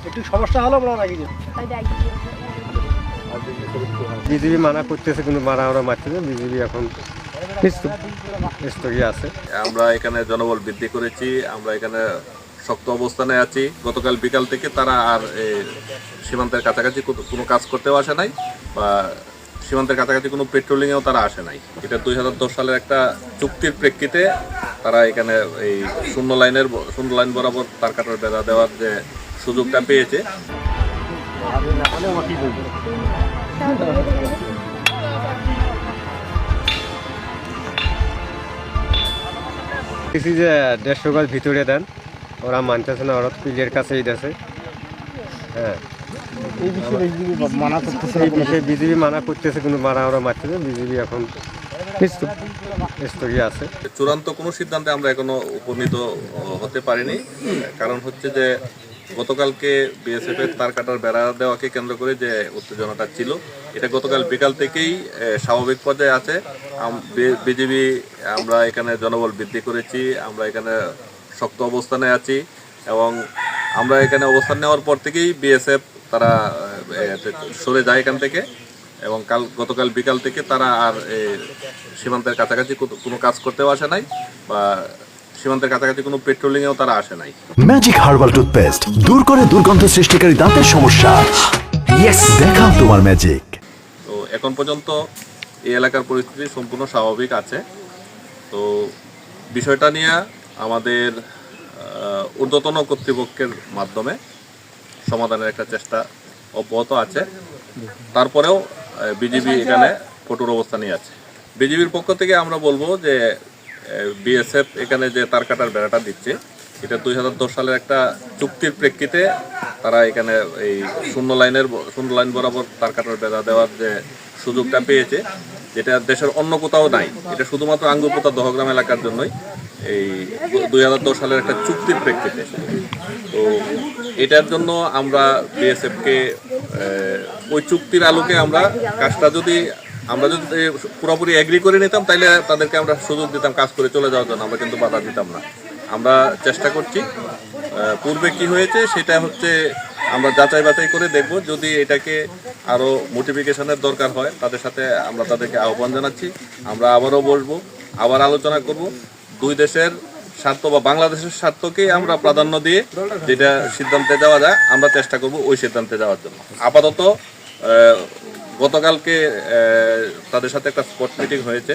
একটু সমস্যা হলো আমরা রাখি বিজেপি মানা করতেছে, কিন্তু মানা ওরা মারতেছে। বিজেপি এখন স্থগিত আছে। আমরা এখানে জনবল বৃদ্ধি করেছি, আমরা এখানে শক্ত অবস্থানে আছি। গতকাল বিকাল থেকে তারা আর সীমান্তের কাছাকাছি কোনো কাজ করতেও আসে নাই, বা সীমান্তের কাছাকাছি কোনো পেট্রোলিংয়েও তারা আসে নাই। এটা 2010 সালের একটা চুক্তির প্রেক্ষিতে তারা এখানে এই শূন্য লাইন বরাবর তার কাটার বেড়া দেওয়ার যে সুযোগটা পেয়েছে। যে 150 গজ ভিতরে দেন, ওরা মানতেছে না, ওরা পিলের কাছেই আছে। হ্যাঁ, এই বিষয়ে মানা করতেছে, এই বিষয়ে বিজেপি মানা করতেছে, কিন্তু মানা ওরা মারতেছে। বিজেপি এখন স্থগিত আছে। চূড়ান্ত কোনো সিদ্ধান্তে আমরা এখনো উপনীত হতে পারিনি। কারণ হচ্ছে যে গতকালকে বিএসএফ এর তার কাটার বেড়া দেওয়াকে কেন্দ্র করে যে উত্তেজনাটা ছিল, এটা গতকাল বিকাল থেকেই স্বাভাবিক পর্যায়ে আছে। বিজেপি আমরা এখানে জনবল বৃদ্ধি করেছি, আমরা এখানে শক্ত অবস্থানে আছি, এবং আমরা এখানে অবস্থান নেওয়ার পর থেকেই বিএসএফ তারা সরে যায় এখান থেকে, এবং গতকাল বিকাল থেকে তারা আর সীমান্তের কাছাকাছি কোনো কাজ করতেও আসে নাই, বা সীমান্তের কাছাকাছি কোনো পেট্রোলিংয়েও তারা আসে নাই। ম্যাজিক হার্বাল টুথপেস্ট দূর করে দুর্গন্ধ সৃষ্টিকারী দাঁতের সমস্যা। ইয়েস, দেখাও তোমার ম্যাজিক। তো এখন পর্যন্ত এই এলাকার পরিস্থিতি সম্পূর্ণ স্বাভাবিক আছে। তো বিষয়টা নিয়ে আমাদের ঊর্ধ্বতন কর্তৃপক্ষের মাধ্যমে সমাধানের একটা চেষ্টা অব্যাহত আছে। তারপরেও বিজেপি এখানে কঠোর অবস্থানই আছে। বিজেপির পক্ষ থেকে আমরা বলবো যে বিএসএফ এখানে যে তার কাটার বেড়াটা দিচ্ছে, এটা 2010 সালের একটা চুক্তির প্রেক্ষিতে তারা এখানে এই শূন্য লাইন বরাবর তার কাটার বেড়া দেওয়ার যে সুযোগটা পেয়েছে, যেটা দেশের অন্য কোথাও নাই। এটা শুধুমাত্র আঙ্গুরপোতা দহগ্রাম এলাকার জন্যই এই 2010 সালের একটা চুক্তির প্রেক্ষিতে। তো এটার জন্য আমরা বিএসএফকে ওই চুক্তির আলোকে কাজটা যদি পুরোপুরি এগ্রি করে নিতাম, তাহলে তাদেরকে আমরা সুযোগ দিতাম কাজ করে চলে যাওয়ার জন্য, আমরা কিন্তু বাধা দিতাম না। আমরা চেষ্টা করছি, পূর্বে কি হয়েছে সেটা হচ্ছে আমরা যাচাই বাছাই করে দেখব। যদি এটাকে আরও মোটিফিকেশনের দরকার হয়, তাদেরকে আহ্বান জানাচ্ছি। আমরা আবারও বসবো, আবার আলোচনা করব। দুই দেশের স্বার্থ বা বাংলাদেশের স্বার্থকেই আমরা প্রাধান্য দিয়ে যেটা সিদ্ধান্তে যাওয়া যায়, আমরা চেষ্টা করব ওই সিদ্ধান্তে যাওয়ার জন্য। আপাতত গতকালকে তাদের সাথে একটা স্পট মিটিং হয়েছে,